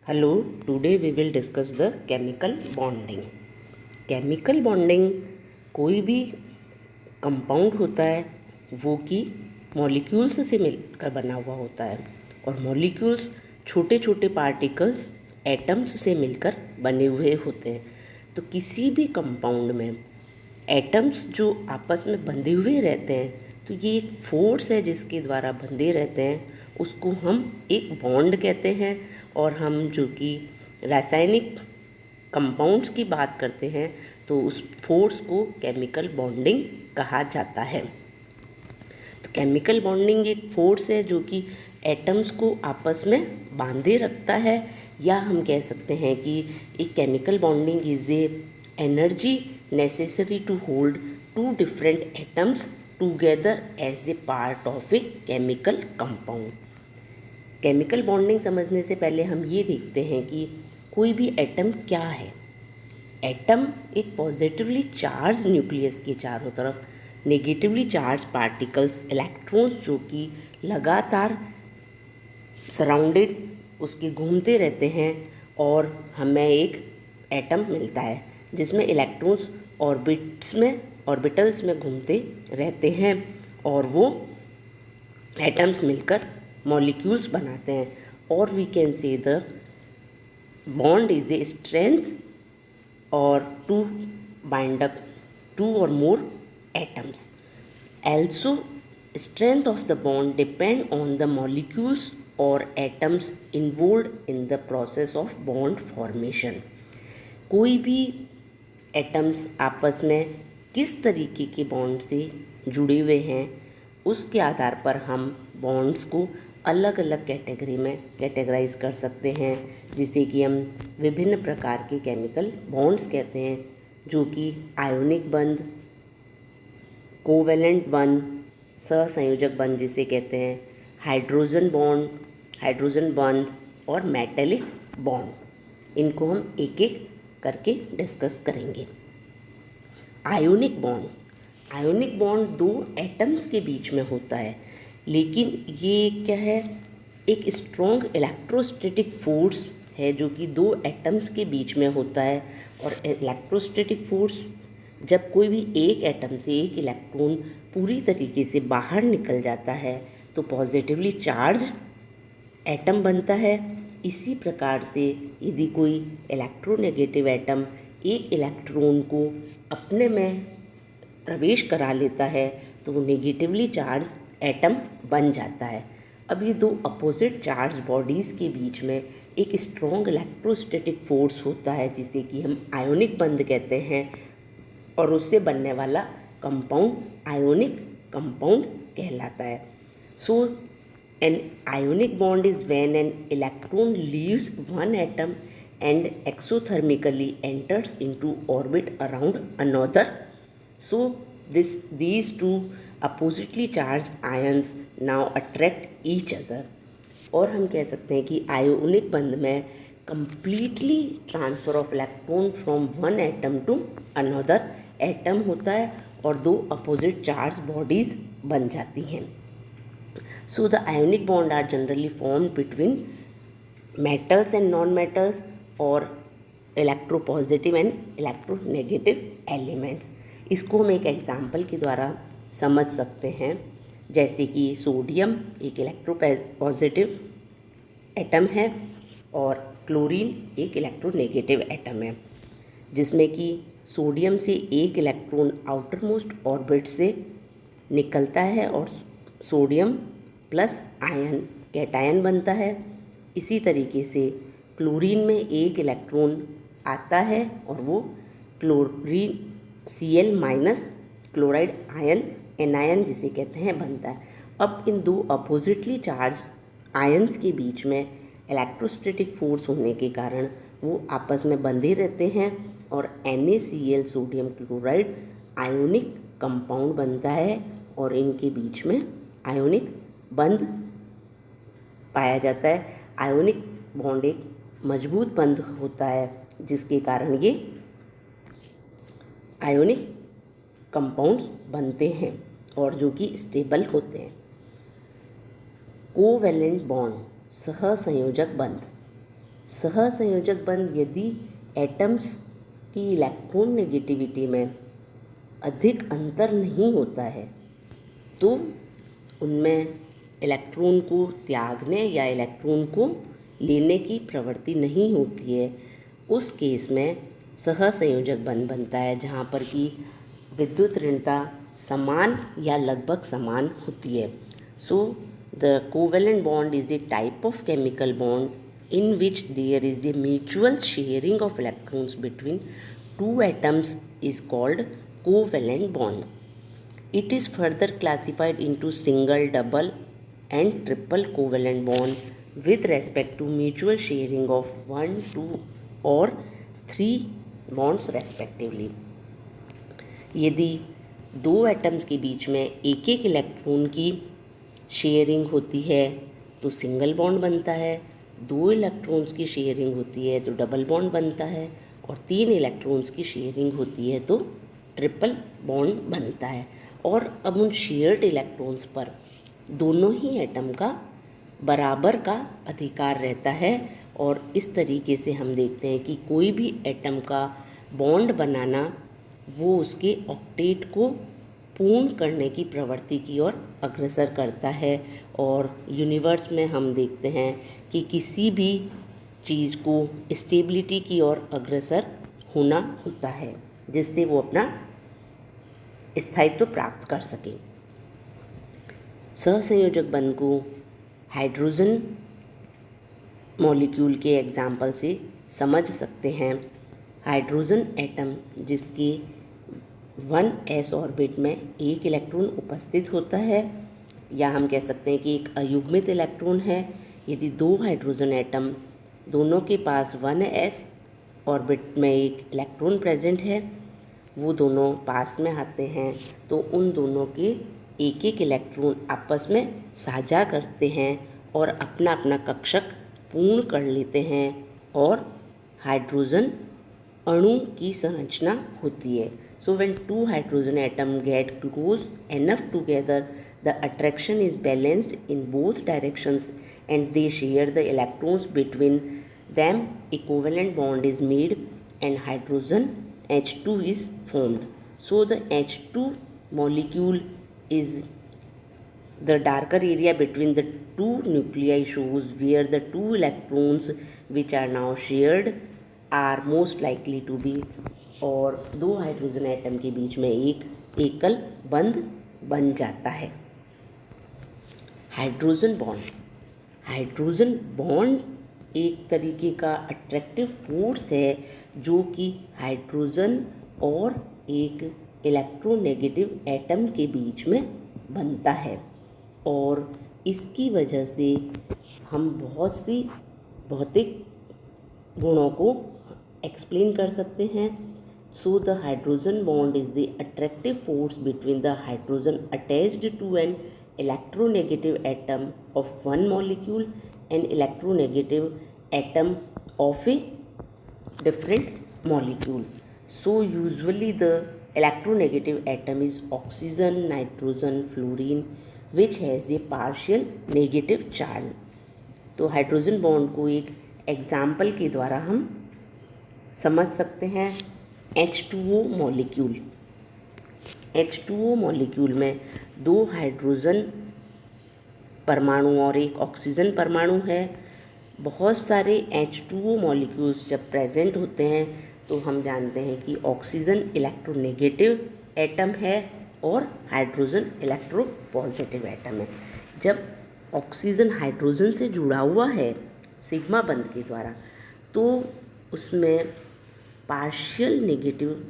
Hello, today we will discuss the chemical bonding. Chemical bonding कोई भी compound होता है वो कि मॉलिक्यूल्स से मिलकर बना हुआ होता है और मॉलिक्यूल्स छोटे छोटे पार्टिकल्स एटम्स से मिलकर बने हुए होते हैं। तो किसी भी कंपाउंड में एटम्स जो आपस में बंधे हुए रहते हैं तो ये एक फोर्स है जिसके द्वारा बंधे रहते हैं, उसको हम एक बॉन्ड कहते हैं। और हम जो कि रासायनिक कंपाउंड्स की बात करते हैं तो उस फोर्स को केमिकल बॉन्डिंग कहा जाता है। तो केमिकल बॉन्डिंग एक फोर्स है जो कि एटम्स को आपस में बांधे रखता है, या हम कह सकते हैं कि एक chemical bonding is a energy necessary to hold two different atoms together as a part of a chemical compound. Chemical bonding समझने से पहले हम ये देखते हैं कि कोई भी एटम क्या है। एटम एक पॉजिटिवली चार्ज न्यूक्लियस के चारों तरफ नेगेटिवली चार्ज पार्टिकल्स इलेक्ट्रॉन्स जो कि लगातार सराउंडेड उसके घूमते रहते हैं और हमें एक एटम मिलता है जिसमें इलेक्ट्रॉन्स ऑर्बिटल्स में घूमते रहते हैं और वो एटम्स मिलकर मॉलिक्यूल्स बनाते हैं। और we can say the bond is a strength or to bind up two or more atoms. Also, strength of the bond depend on the molecules or atoms involved in the process of bond formation. कोई भी atoms आपस में किस तरीके के bond से जुड़े हुए हैं उसके आधार पर हम बॉन्ड्स को अलग अलग कैटेगरी में कैटेगराइज कर सकते हैं, जिसे कि हम विभिन्न प्रकार के केमिकल बॉन्ड्स कहते हैं, जो कि आयोनिक बंध, कोवेलेंट बंध, सहसंयोजक बंध जिसे कहते हैं, हाइड्रोजन बंध और मेटेलिक बॉन्ड। इनको हम एक एक करके डिस्कस करेंगे। आयोनिक बॉन्ड दो एटम्स के बीच में होता है, लेकिन ये क्या है, एक स्ट्रॉन्ग इलेक्ट्रोस्टैटिक फोर्स है जो कि दो एटम्स के बीच में होता है। और इलेक्ट्रोस्टैटिक फोर्स जब कोई भी एक एटम से एक इलेक्ट्रॉन पूरी तरीके से बाहर निकल जाता है तो पॉजिटिवली चार्ज एटम बनता है। इसी प्रकार से यदि कोई इलेक्ट्रोनेगेटिव एटम एक इलेक्ट्रॉन को अपने में प्रवेश करा लेता है तो वो नेगेटिवली चार्ज एटम बन जाता है। अब ये दो अपोजिट चार्ज बॉडीज़ के बीच में एक स्ट्रॉन्ग इलेक्ट्रोस्टैटिक फोर्स होता है जिसे कि हम आयोनिक बंध कहते हैं, और उससे बनने वाला कंपाउंड आयोनिक कंपाउंड कहलाता है। So an ionic bond is when an electron leaves one atom and exothermically enters into orbit around another. So these two oppositely charged ions now attract each other. और हम कह सकते हैं कि ionic बंध में completely transfer of electron from one atom to another atom होता है और दो opposite charged bodies बन जाती हैं। So the ionic bond are generally formed between metals and non-metals or electropositive and electronegative elements। इसको हम एक एग्जाम्पल के द्वारा समझ सकते हैं, जैसे कि सोडियम एक इलेक्ट्रोपॉजिटिव एटम है और क्लोरीन एक इलेक्ट्रोनेगेटिव एटम है, जिसमें कि सोडियम से एक इलेक्ट्रॉन आउटर मोस्ट ऑर्बिट से निकलता है और सोडियम प्लस आयन कैटायन बनता है। इसी तरीके से क्लोरीन में एक इलेक्ट्रॉन आता है और वो chlorine Cl minus chloride ion anion जिसे कहते हैं बनता है। अब इन दो अपोजिटली चार्ज आयन्स के बीच में इलेक्ट्रोस्टैटिक फोर्स होने के कारण वो आपस में बंधे रहते हैं और NaCl sodium chloride ionic compound बनता है और इनके बीच में आयोनिक बंध पाया जाता है। आयोनिक बॉन्ड एक मजबूत बंध होता है जिसके कारण ये आयोनिक कंपाउंड्स बनते हैं और जो कि स्टेबल होते हैं। कोवेलेंट बॉन्ड सहसंयोजक बंध सहसंयोजक बंध यदि एटम्स की इलेक्ट्रॉन नेगेटिविटी में अधिक अंतर नहीं होता है तो उनमें इलेक्ट्रॉन को त्यागने या इलेक्ट्रॉन को लेने की प्रवृत्ति नहीं होती है, उस केस में सहसंयोजक बंध बनता है, जहाँ पर कि विद्युत ऋणता समान या लगभग समान होती है। So the covalent bond is A type of chemical bond in which there is a mutual sharing of electrons between two atoms is called covalent bond. It is further classified into single, double and triple covalent bond with respect to mutual sharing of 1, 2 or 3 bonds respectively. यदि दो atoms के बीच में एक एक electron की sharing होती है तो सिंगल बॉन्ड बनता है, दो इलेक्ट्रॉन्स की शेयरिंग होती है तो डबल बॉन्ड बनता है, और 3 इलेक्ट्रॉन्स की शेयरिंग होती है तो ट्रिपल बॉन्ड बनता है। और अब उन शेयर्ड इलेक्ट्रॉन्स पर दोनों ही एटम का बराबर का अधिकार रहता है, और इस तरीके से हम देखते हैं कि कोई भी एटम का बॉन्ड बनाना वो उसके ऑक्टेट को पूर्ण करने की प्रवृत्ति की ओर अग्रसर करता है। और यूनिवर्स में हम देखते हैं कि किसी भी चीज़ को स्टेबिलिटी की ओर अग्रसर होना होता है जिससे वो अपना स्थायित्व प्राप्त कर सके। सहसंयोजक बंध को हाइड्रोजन मॉलिक्यूल के एग्जाम्पल से समझ सकते हैं। हाइड्रोजन एटम जिसके 1s ऑर्बिट में एक इलेक्ट्रॉन उपस्थित होता है, या हम कह सकते हैं कि एक अयुग्मित इलेक्ट्रॉन है। यदि दो हाइड्रोजन एटम दोनों के पास 1s ऑर्बिट में एक इलेक्ट्रॉन प्रेजेंट है, वो दोनों पास में आते हैं तो उन दोनों के एक एक इलेक्ट्रॉन आपस में साझा करते हैं और अपना अपना कक्षक पूर्ण कर लेते हैं और हाइड्रोजन अणु की संरचना होती है। So when two hydrogen atom get close enough together the attraction is balanced in both directions and they share the electrons between them, a covalent bond is made and hydrogen H2 is formed. So the H2 molecule is the darker area between the two nuclei shows where the two electrons which are now shared are most likely to be, और दो hydrogen atom के बीच में एक एकल बंध बन जाता है। हाइड्रोजन बॉन्ड एक तरीके का अट्रैक्टिव फोर्स है जो कि हाइड्रोजन और एक इलेक्ट्रोनेगेटिव एटम के बीच में बनता है, और इसकी वजह से हम बहुत सी भौतिक गुणों को एक्सप्लेन कर सकते हैं। So the hydrogen bond is the attractive force between the hydrogen attached to an electronegative atom of one molecule and electronegative atom of a different molecule. So usually the electronegative atom is oxygen, nitrogen, fluorine which has a partial negative charge. तो hydrogen bond को एक example के द्वारा हम समझ सकते हैं। H2O molecule, H2O molecule में दो हाइड्रोजन परमाणु और एक ऑक्सीजन परमाणु है। बहुत सारे H2O मॉलिक्यूल्स जब प्रेजेंट होते हैं तो हम जानते हैं कि ऑक्सीजन इलेक्ट्रोनेगेटिव एटम है और हाइड्रोजन इलेक्ट्रोपॉजिटिव एटम है। जब ऑक्सीजन हाइड्रोजन से जुड़ा हुआ है सिग्मा बंध के द्वारा तो उसमें पार्शियल नेगेटिव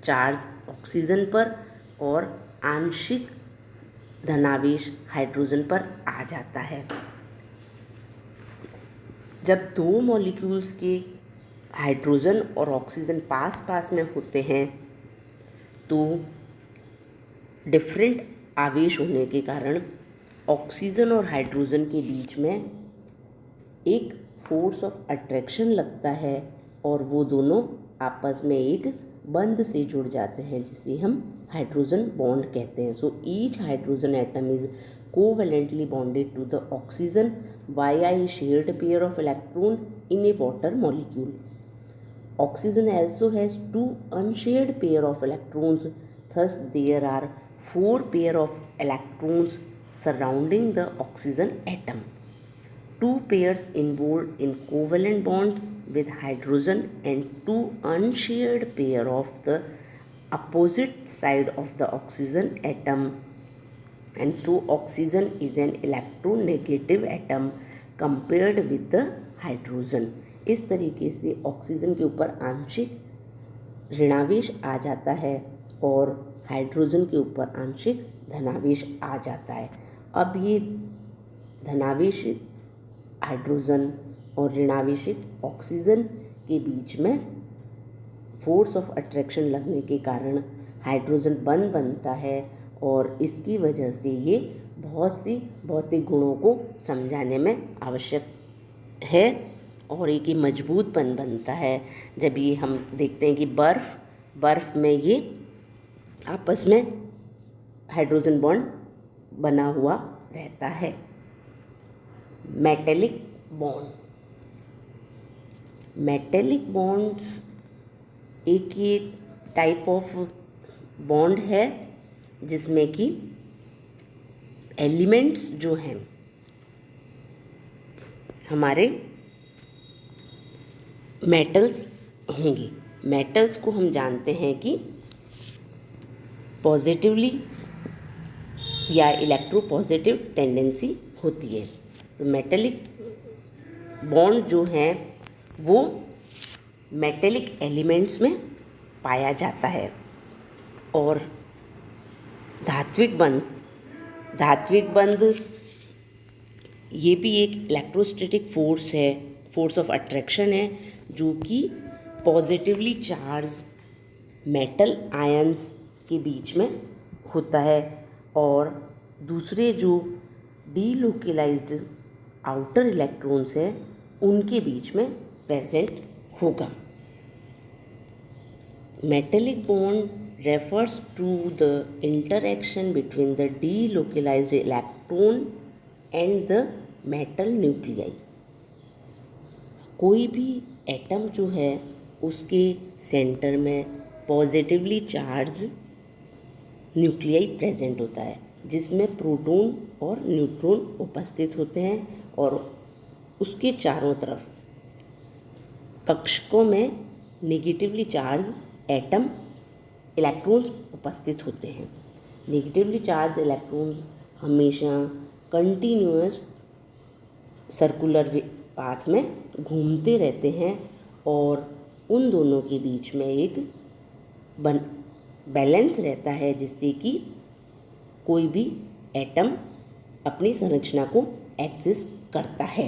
चार्ज ऑक्सीजन पर और आंशिक धनावेश हाइड्रोजन पर आ जाता है। जब दो मॉलिक्यूल्स के हाइड्रोजन और ऑक्सीजन पास पास में होते हैं तो डिफरेंट आवेश होने के कारण ऑक्सीजन और हाइड्रोजन के बीच में एक फोर्स ऑफ अट्रैक्शन लगता है और वो दोनों आपस में एक बंध से जुड़ जाते हैं जिसे हम हाइड्रोजन बॉन्ड कहते हैं। So each hydrogen atom is covalently bonded to the oxygen via a shared pair of electron in a water molecule. Oxygen also has 2 unshared pair of electrons, thus there are 4 pair of electrons surrounding the oxygen atom. 2 pairs involved in covalent bonds with hydrogen and 2 unshared pair of the opposite side of the oxygen atom, and so oxygen is an electronegative atom compared with the hydrogen. इस तरीके से oxygen के ऊपर आंशिक ऋणावेश आ जाता है और hydrogen के ऊपर आंशिक धनावेश आ जाता है। अब ये धनावेशित हाइड्रोजन और ऋणावेशित ऑक्सीजन के बीच में फोर्स ऑफ अट्रैक्शन लगने के कारण हाइड्रोजन बंध बनता है और इसकी वजह से ये बहुत सी भौतिक गुणों को समझाने में आवश्यक है और एक मजबूत बंध बनता है। जब ये हम देखते हैं कि बर्फ़ में ये आपस में हाइड्रोजन बॉन्ड बना हुआ रहता है। मेटेलिक बॉन्ड्स एक ये टाइप ऑफ बॉन्ड है जिसमें कि एलिमेंट्स जो हैं हमारे मेटल्स होंगे। मेटल्स को हम जानते हैं कि पॉजिटिवली या इलेक्ट्रोपॉजिटिव टेंडेंसी होती है। तो मेटेलिक बॉन्ड जो हैं वो मेटेलिक एलिमेंट्स में पाया जाता है और धात्विक बंध ये भी एक इलेक्ट्रोस्टैटिक फोर्स है, फोर्स ऑफ अट्रैक्शन है, जो कि पॉजिटिवली चार्ज मेटल आयंस के बीच में होता है और दूसरे जो डीलोकलाइज्ड आउटर इलेक्ट्रॉन्स है उनके बीच में प्रेजेंट होगा। Metallic bond refers to the interaction between the delocalized electron and the metal nuclei। कोई भी एटम जो है उसके सेंटर में पॉजिटिवली चार्ज न्यूक्लियाई प्रेजेंट होता है जिसमें प्रोटॉन और न्यूट्रॉन उपस्थित होते हैं और उसके चारों तरफ कक्षकों में नेगेटिवली चार्ज एटम इलेक्ट्रॉन्स उपस्थित होते हैं। नेगेटिवली चार्ज इलेक्ट्रॉन्स हमेशा कंटिन्यूअस सर्कुलर पाथ में घूमते रहते हैं और उन दोनों के बीच में एक बैलेंस रहता है जिससे कि कोई भी एटम अपनी संरचना को एग्जिस्ट करता है।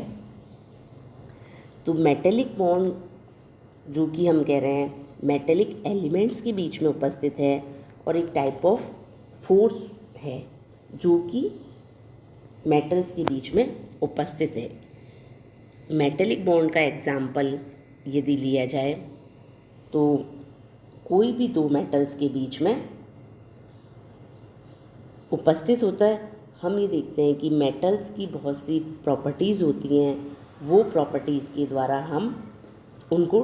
तो मेटेलिक बॉन्ड जो कि हम कह रहे हैं मेटेलिक एलिमेंट्स के बीच में उपस्थित है और एक टाइप ऑफ फोर्स है जो कि मेटल्स के बीच में उपस्थित है। मेटेलिक बॉन्ड का एग्जाम्पल यदि लिया जाए तो कोई भी दो मेटल्स के बीच में उपस्थित होता है। हम ये देखते हैं कि मेटल्स की बहुत सी प्रॉपर्टीज़ होती हैं, वो प्रॉपर्टीज़ के द्वारा हम उनको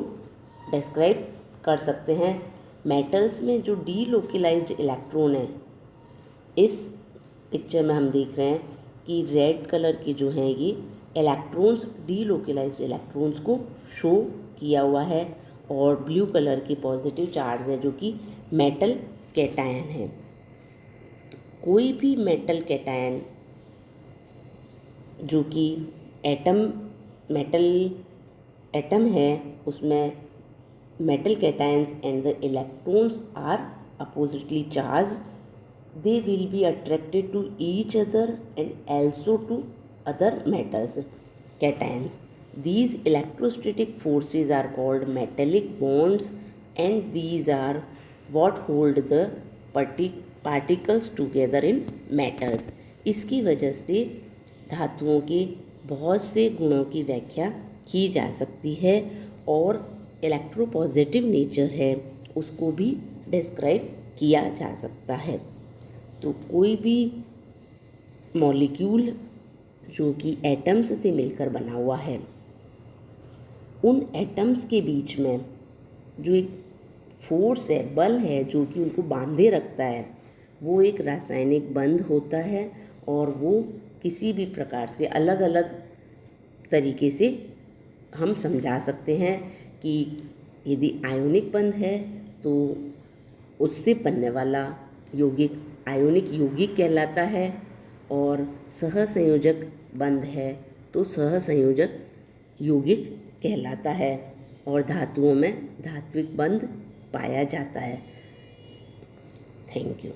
डिस्क्राइब कर सकते हैं। मेटल्स में जो डीलोकलाइज्ड इलेक्ट्रॉन है, इस पिक्चर में हम देख रहे हैं कि रेड कलर के जो हैं ये इलेक्ट्रॉन्स डीलोकलाइज्ड इलेक्ट्रॉन्स को शो किया हुआ है और ब्लू कलर के पॉजिटिव चार्ज हैं जो कि मेटल कैटायन है। कोई भी मेटल कैटायन जो कि मेटल एटम है उसमें metal cations and the electrons are oppositely charged, they will be attracted to each other and also to other metals cations. These electrostatic forces are called metallic bonds and these are what hold the particles together in metals। इसकी वजह से धातुओं के बहुत से गुणों की व्याख्या की जा सकती है और इलेक्ट्रोपॉजिटिव नेचर है उसको भी डिस्क्राइब किया जा सकता है। तो कोई भी मॉलिक्यूल जो कि एटम्स से मिलकर बना हुआ है उन एटम्स के बीच में जो एक फोर्स है, बल है, जो कि उनको बांधे रखता है, वो एक रासायनिक बंध होता है। और वो किसी भी प्रकार से अलग अलग तरीके से हम समझा सकते हैं कि यदि आयोनिक बंध है तो उससे बनने वाला यौगिक आयोनिक यौगिक कहलाता है, और सहसंयोजक बंध है तो सहसंयोजक यौगिक कहलाता है, और धातुओं में धात्विक बंध पाया जाता है। Thank you.